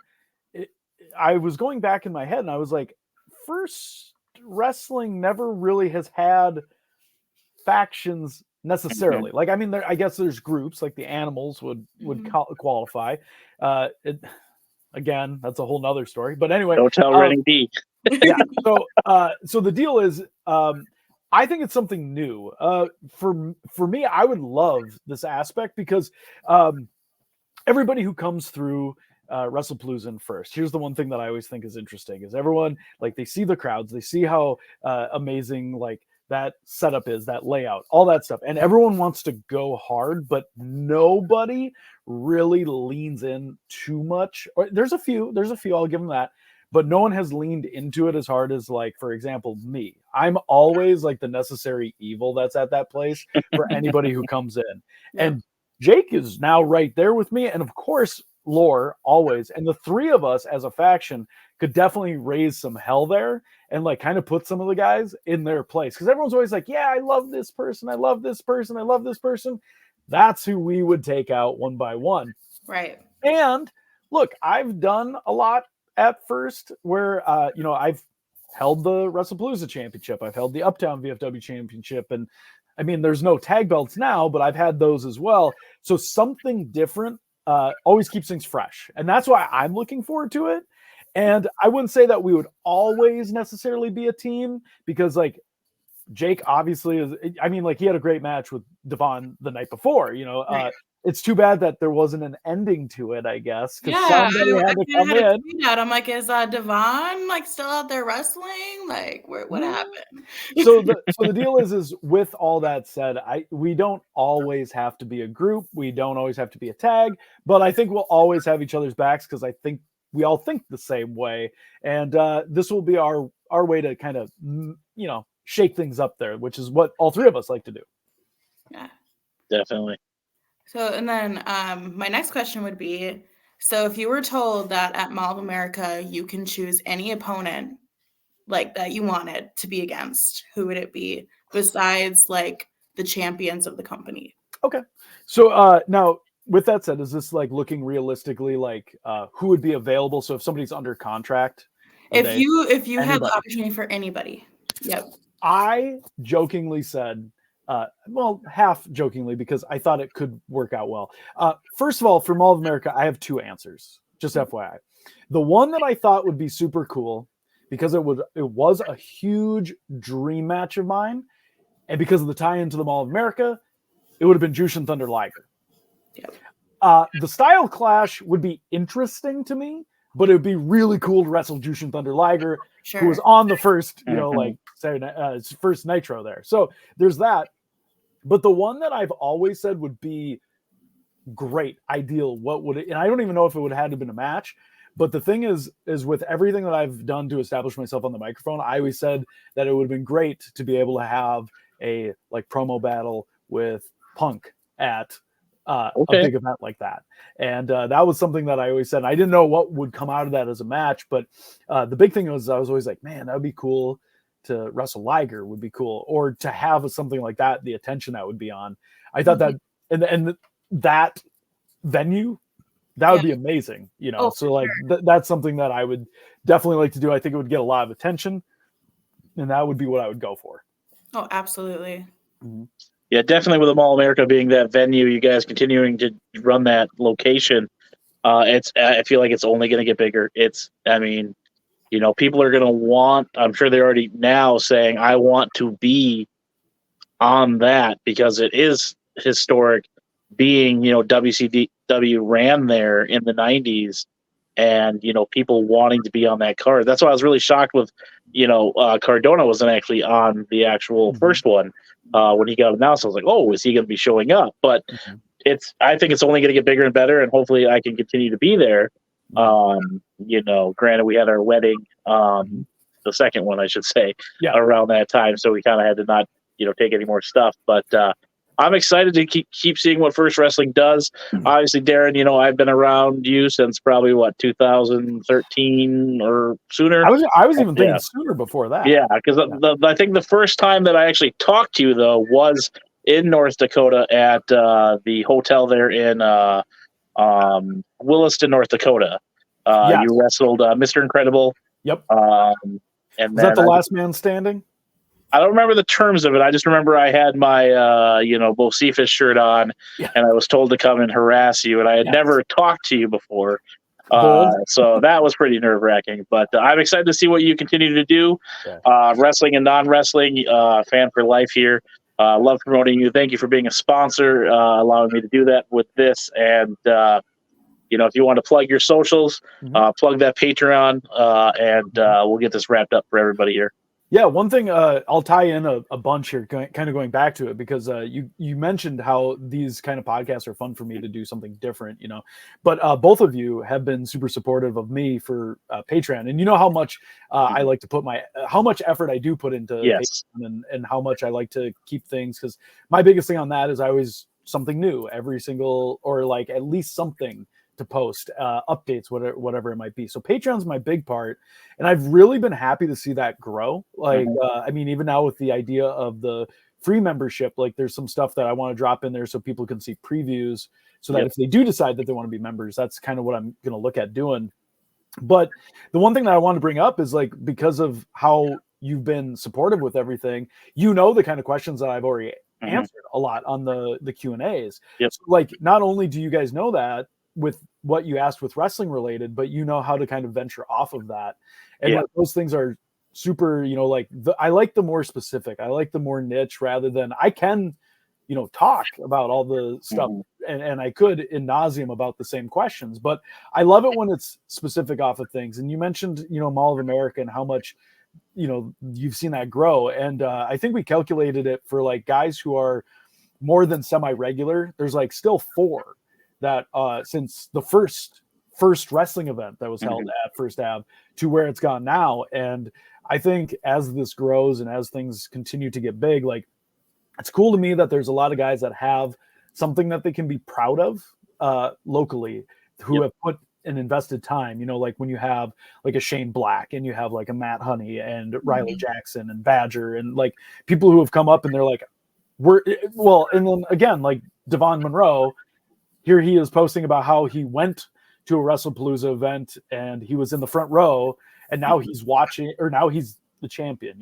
Speaker 3: I was going back in my head and I was like, first wrestling never really has had factions necessarily. Like, I mean, I guess there's groups like the Animals would qualify. Again, that's a whole nother story. But anyway,
Speaker 1: don't tell Reading B.
Speaker 3: Yeah. So the deal is, I think it's something new. For me, I would love this aspect because everybody who comes through WrestlePalooza in first. Here's the one thing that I always think is interesting: is everyone, like, they see the crowds, they see how amazing like that setup is, that layout, all that stuff, and everyone wants to go hard, but nobody really leans in too much. Or there's a few, I'll give them that, but no one has leaned into it as hard as, like, for example, me. I'm always like the necessary evil that's at that place for anybody who comes in. And Jake is now right there with me, and of course Lore always, and the three of us as a faction could definitely raise some hell there and like kind of put some of the guys in their place, because everyone's always like, yeah, I love this person, I love this person, I love this person. That's who we would take out one by one.
Speaker 2: Right.
Speaker 3: And look, I've done a lot at first where I've held the WrestlePalooza championship, I've held the Uptown VFW championship, and I mean, there's no tag belts now, but I've had those as well. So something different always keeps things fresh. And that's why I'm looking forward to it. And I wouldn't say that we would always necessarily be a team, because like Jake obviously is, I mean, like, he had a great match with Devon the night before, right. It's too bad that there wasn't an ending to it, I guess.
Speaker 2: Yeah, somebody had to come in. I'm like, is Devon like still out there wrestling? Like, what happened?
Speaker 3: So the deal is with all that said, we don't always have to be a group. We don't always have to be a tag, but I think we'll always have each other's backs, because I think we all think the same way. And this will be our way to kind of, shake things up there, which is what all three of us like to do.
Speaker 2: Yeah,
Speaker 1: definitely.
Speaker 2: So, and then my next question would be, so if you were told that at Mall of America, you can choose any opponent like that you wanted to be against, who would it be besides like the champions of the company?
Speaker 3: Okay. So now with that said, is this like looking realistically, like who would be available? So if somebody's under contract,
Speaker 2: if you have the opportunity for anybody. Yep.
Speaker 3: I jokingly said, half jokingly, because I thought it could work out well. First of all, for Mall of America, I have two answers, just FYI. The one that I thought would be super cool, because it was a huge dream match of mine, and because of the tie-in to the Mall of America, it would have been Jushin Thunder Liger.
Speaker 2: Yep.
Speaker 3: The style clash would be interesting to me, but it would be really cool to wrestle Jushin Thunder Liger, who was on the first, first Nitro there. So there's that. But the one that I've always said would be great, ideal, and I don't even know if it would have had to have been a match, but the thing is with everything that I've done to establish myself on the microphone, I always said that it would have been great to be able to have a like promo battle with Punk at a big event like that. And that was something that I always said. I didn't know what would come out of that as a match, but the big thing was I was always like, man, that would be cool to wrestle Liger, would be cool, or to have something like that, the attention that would be on. I thought that, and that venue, that would be amazing, so like that's something that I would definitely like to do. I think it would get a lot of attention, and that would be what I would go for.
Speaker 2: Oh, absolutely.
Speaker 3: Mm-hmm.
Speaker 1: Yeah, definitely with the Mall of America being that venue, you guys continuing to run that location, I feel like it's only going to get bigger. People are going to want, I'm sure they're already now saying, I want to be on that, because it is historic being, WCW ran there in the 90s, and, people wanting to be on that card. That's why I was really shocked with, Cardona wasn't actually on the actual first one. When he got announced, I was like, oh, is he going to be showing up? But I think it's only going to get bigger and better, and hopefully I can continue to be there. Granted, we had our wedding the second one, I should say,
Speaker 3: Yeah.
Speaker 1: around that time. So we kind of had to not, take any more stuff. But I'm excited to keep seeing what First Wrestling does. Obviously, Darin, I've been around you since probably 2013 or sooner.
Speaker 3: I was even thinking sooner before that.
Speaker 1: Yeah, because I think the first time that I actually talked to you though was in North Dakota at the hotel there in Williston, North Dakota.
Speaker 3: Yes.
Speaker 1: You wrestled Mr. Incredible.
Speaker 3: Yep.
Speaker 1: And
Speaker 3: was that the last man standing?
Speaker 1: I don't remember the terms of it. I just remember I had my, Bocephus shirt on, and I was told to come and harass you, and I had never talked to you before. So that was pretty nerve-wracking. But I'm excited to see what you continue to do. Yeah. Wrestling and non-wrestling, fan for life here. Love promoting you. Thank you for being a sponsor, allowing me to do that with this. And, if you want to plug your socials, plug that Patreon, and we'll get this wrapped up for everybody here.
Speaker 3: Yeah, one thing I'll tie in a bunch here, kind of going back to it, because you mentioned how these kind of podcasts are fun for me to do something different, But both of you have been super supportive of me for Patreon, and you know how much I like to put how much effort I do put into Patreon, and how much I like to keep things, because my biggest thing on that is I always something new every single, or like at least something to post, updates, whatever it might be. So Patreon's my big part, and I've really been happy to see that grow. Like, even now with the idea of the free membership, like there's some stuff that I want to drop in there so people can see previews, so that if they do decide that they want to be members, that's kind of what I'm going to look at doing. But the one thing that I want to bring up is, like, because of how you've been supportive with everything, the kind of questions that I've already answered a lot on the Q&As. So, like, not only do you guys know that with what you asked with wrestling related, but how to kind of venture off of that. And like, those things are super, I like the more specific, I like the more niche, rather than I can, talk about all the stuff and I could in nauseum about the same questions, but I love it when it's specific off of things. And you mentioned, Mall of America and how much, you've seen that grow. And I think we calculated it for like guys who are more than semi-regular. There's like still 4 that since the first wrestling event that was held at First Ave to where it's gone now. And I think as this grows and as things continue to get big, like, it's cool to me that there's a lot of guys that have something that they can be proud of locally, who have put and invested time, like when you have like a Shane Black and you have like a Matt Honey and Riley Jackson and Badger, and like people who have come up and they're like, and then again, like Devon Monroe, here he is posting about how he went to a WrestlePalooza event and he was in the front row, and now he's watching, or now he's the champion.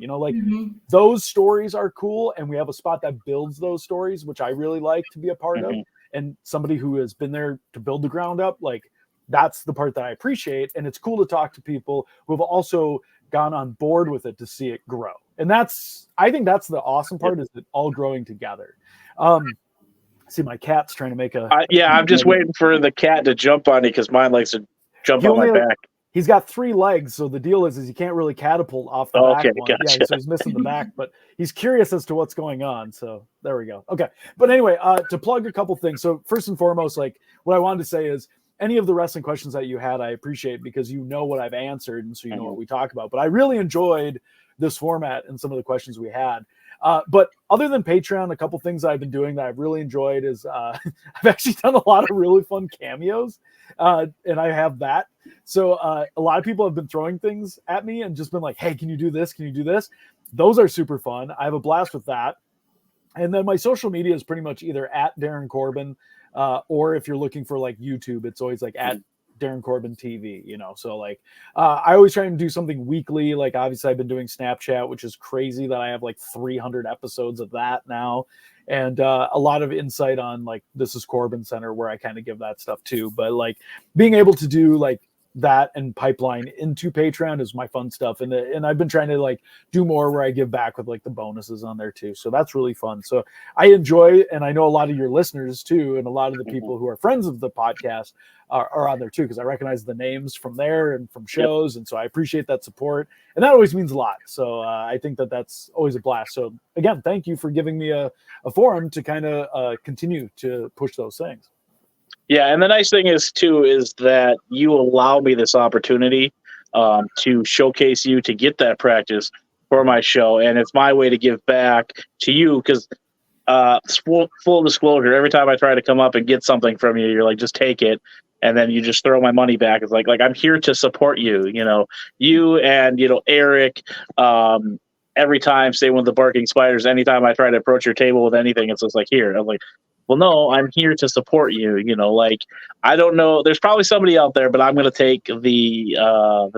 Speaker 3: Those stories are cool, and we have a spot that builds those stories, which I really like to be a part of. And somebody who has been there to build the ground up, like, that's the part that I appreciate. And it's cool to talk to people who have also gone on board with it to see it grow. And I think that's the awesome part, is it all growing together. See, my cat's trying to make
Speaker 1: I'm just waiting for the cat to jump on me, because mine likes to jump on my back.
Speaker 3: He's got 3 legs, so the deal is he can't really catapult off the back one.
Speaker 1: Gotcha.
Speaker 3: Yeah, so he's missing the back, but he's curious as to what's going on. So there we go. Okay, but anyway, to plug a couple things. So first and foremost, like, what I wanted to say is, any of the wrestling questions that you had, I appreciate, because what I've answered, and so what we talk about. But I really enjoyed this format and some of the questions we had. But other than Patreon, a couple things I've been doing that I've really enjoyed is I've actually done a lot of really fun cameos, and I have that. So a lot of people have been throwing things at me and just been like, hey, can you do this? Can you do this? Those are super fun. I have a blast with that. And then my social media is pretty much either at Darin Corbin, or if you're looking for like YouTube, it's always like at Darin Corbin TV, so like I always try and do something weekly. Like, obviously I've been doing Snapchat, which is crazy that I have like 300 episodes of that now, and a lot of insight on like This Is Corbin Center, where I kind of give that stuff too. But like being able to do like that and pipeline into Patreon is my fun stuff, and I've been trying to like do more where I give back with like the bonuses on there too, so that's really fun. So I enjoy, and I know a lot of your listeners too, and a lot of the people who are friends of the podcast are on there too, because I recognize the names from there and from shows, and so I appreciate that support, and that always means a lot. So I think that's always a blast. So again, thank you for giving me a forum to kind of continue to push those things. Yeah,
Speaker 1: and the nice thing is too is that you allow me this opportunity to showcase you to get that practice for my show. And it's my way to give back to you because full disclosure, every time I try to come up and get something from you, you're like, just take it. And then you just throw my money back. It's like I'm here to support you, you and, Eric, every time, say one of the Barking Spiders, anytime I try to approach your table with anything, it's just like, here. I'm like, well, no, I'm here to support you. I don't know. There's probably somebody out there, but I'm going to take the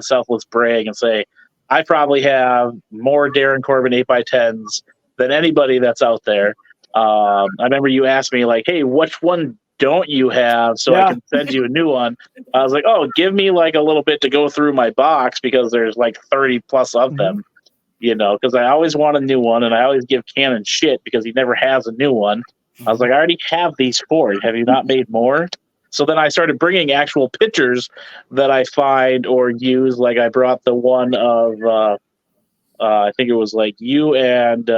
Speaker 1: selfless brag and say, I probably have more Darin Corbin 8x10s than anybody that's out there. I remember you asked me like, hey, which one don't you have so I can send you a new one? I was like, oh, give me like a little bit to go through my box because there's like 30 plus of them, because I always want a new one and I always give Cannon shit because he never has a new one. I was like, I already have these 4. Have you not made more? So then I started bringing actual pictures that I find or use. Like I brought the one of, I think it was like you and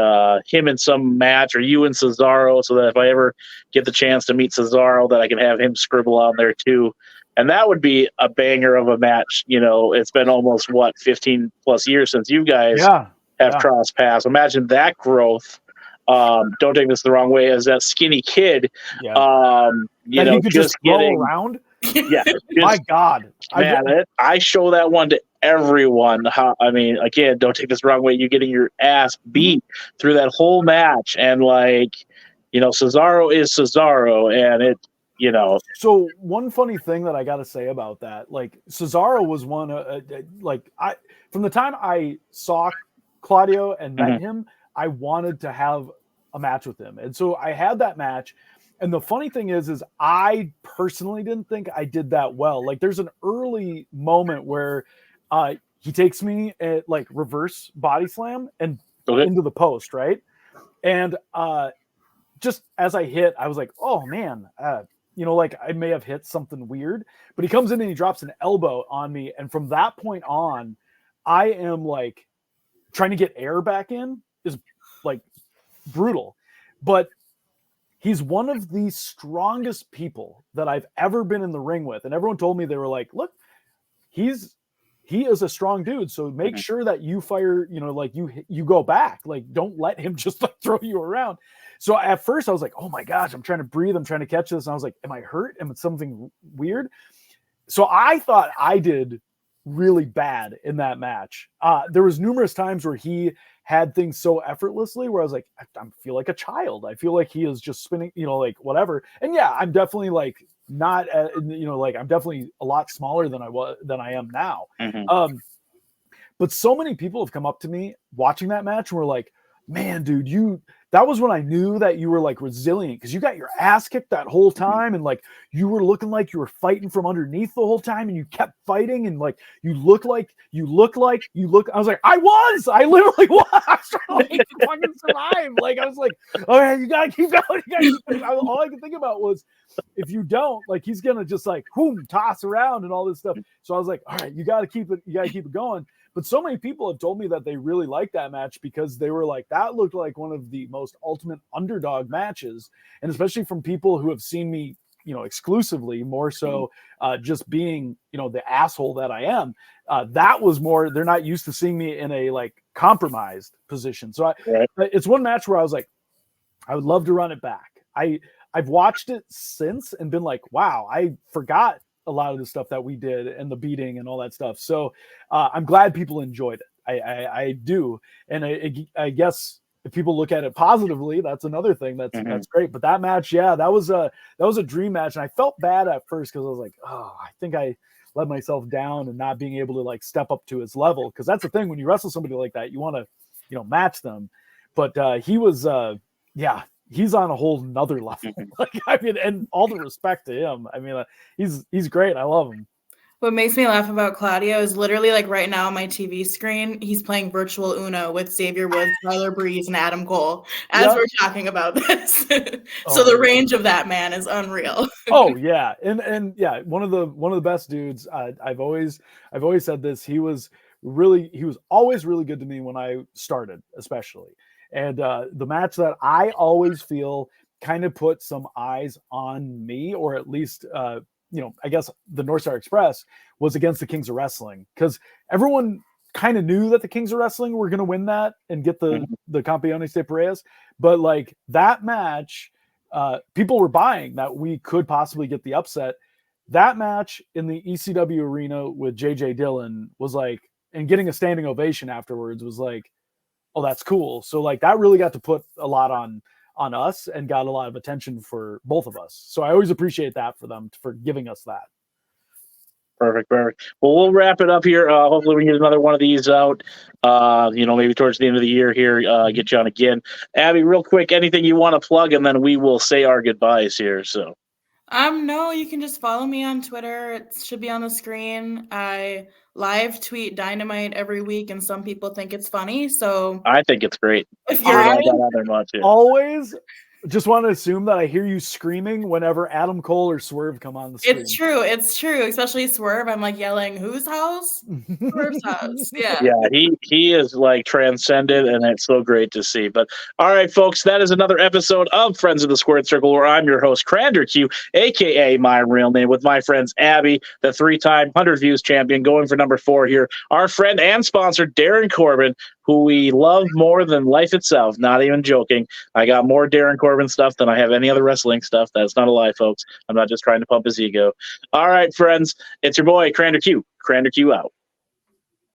Speaker 1: him in some match, or you and Cesaro, so that if I ever get the chance to meet Cesaro, that I can have him scribble on there too. And that would be a banger of a match. It's been almost 15 plus years since you guys have crossed paths. Imagine that growth. Don't take this the wrong way, as that skinny kid,
Speaker 3: you could just
Speaker 1: getting
Speaker 3: roll around.
Speaker 1: Yeah,
Speaker 3: my God,
Speaker 1: man, I show that one to everyone. Again, don't take this the wrong way. You're getting your ass beat through that whole match, and Cesaro is Cesaro, and it.
Speaker 3: So one funny thing that I got to say about that, like Cesaro was one, from the time I saw Claudio and met him, I wanted to have a match with him. And so I had that match. And the funny thing is I personally didn't think I did that well. Like there's an early moment where he takes me at like reverse body slam and into the post. Right. And just as I hit, I was like, oh man, I may have hit something weird, but he comes in and he drops an elbow on me. And from that point on, I am like trying to get air back in is like brutal, but he's one of the strongest people that I've ever been in the ring with. And everyone told me, they were like, look, he is a strong dude. So make sure that you fire, you go back, like, don't let him just like throw you around. So at first I was like, oh my gosh, I'm trying to breathe. I'm trying to catch this. And I was like, am I hurt? Am it something weird? So I thought I did really bad in that match. There was numerous times where he had things so effortlessly where I was like, I feel like a child. I feel like he is just spinning, like whatever. And yeah, I'm definitely like not, I'm definitely a lot smaller than I am now. But so many people have come up to me watching that match and were like, man, dude, that was when I knew that you were like resilient, because you got your ass kicked that whole time, and like you were looking like you were fighting from underneath the whole time, and you kept fighting, and like you look. I was like, I literally was. I was trying to fucking survive. Like I was like, okay, you gotta keep going. All I could think about was, if you don't, like, he's gonna just like toss around and all this stuff. So I was like, all right, you gotta keep it going. But so many people have told me that they really liked that match because they were like, that looked like one of the most ultimate underdog matches. And especially from people who have seen me, exclusively, more so just being, the asshole that I am. That was more, they're not used to seeing me in a like compromised position. So it's one match where I was like, I would love to run it back. I've watched it since and been like, wow, I forgot a lot of the stuff that we did and the beating and all that stuff. So I'm glad people enjoyed it. I do. And I guess if people look at it positively, that's another thing that's great. But that match, that was a dream match. And I felt bad at first because I was like, oh, I think I let myself down and not being able to like step up to his level. Because that's the thing, when you wrestle somebody like that, you want to, match them. But he was, he's on a whole nother level. And all the respect to him. He's great. I love him.
Speaker 2: What makes me laugh about Claudio is literally like right now on my TV screen, he's playing virtual Uno with Xavier Woods, Tyler Breeze, and Adam Cole as we're talking about this. So the range of that man is unreal.
Speaker 3: Oh yeah. And yeah, one of the best dudes. I've always said this. He was always really good to me when I started, especially. And the match that I always feel kind of put some eyes on me, or at least I guess the North Star Express was against the Kings of Wrestling, because everyone kind of knew that the Kings of Wrestling were going to win that and get the Campeones de Parejas. But like that match, people were buying that we could possibly get the upset. That match in the ECW arena with JJ Dillon was like, and getting a standing ovation afterwards was like, oh, that's cool. So like that really got to put a lot on us and got a lot of attention for both of us. So I always appreciate that for them, for giving us that.
Speaker 1: Perfect. Well, we'll wrap it up here. Hopefully we can get another one of these out, maybe towards the end of the year here, get you on again. Abby, real quick, anything you want to plug, and then we will say our goodbyes here. So,
Speaker 2: no, you can just follow me on Twitter. It should be on the screen. I live tweet Dynamite every week, and some people think it's funny. So
Speaker 1: I think it's great.
Speaker 2: If you're
Speaker 3: always just want to assume that I hear you screaming whenever Adam Cole or Swerve come on the screen.
Speaker 2: It's true. Especially Swerve. I'm like yelling, "Whose house?" Swerve's house. Yeah.
Speaker 1: Yeah, he is like transcended, and it's so great to see. But all right, folks, that is another episode of Friends of the Squared Circle, where I'm your host, Cranderq, aka my real name, with my friends Abby, the 3-time 100 views champion, going for number 4 here. Our friend and sponsor, Darin Corbin, who we love more than life itself. Not even joking. I got more Darin Corbin stuff than I have any other wrestling stuff. That's not a lie, folks. I'm not just trying to pump his ego. All right, friends, it's your boy, Cranderq. Cranderq out.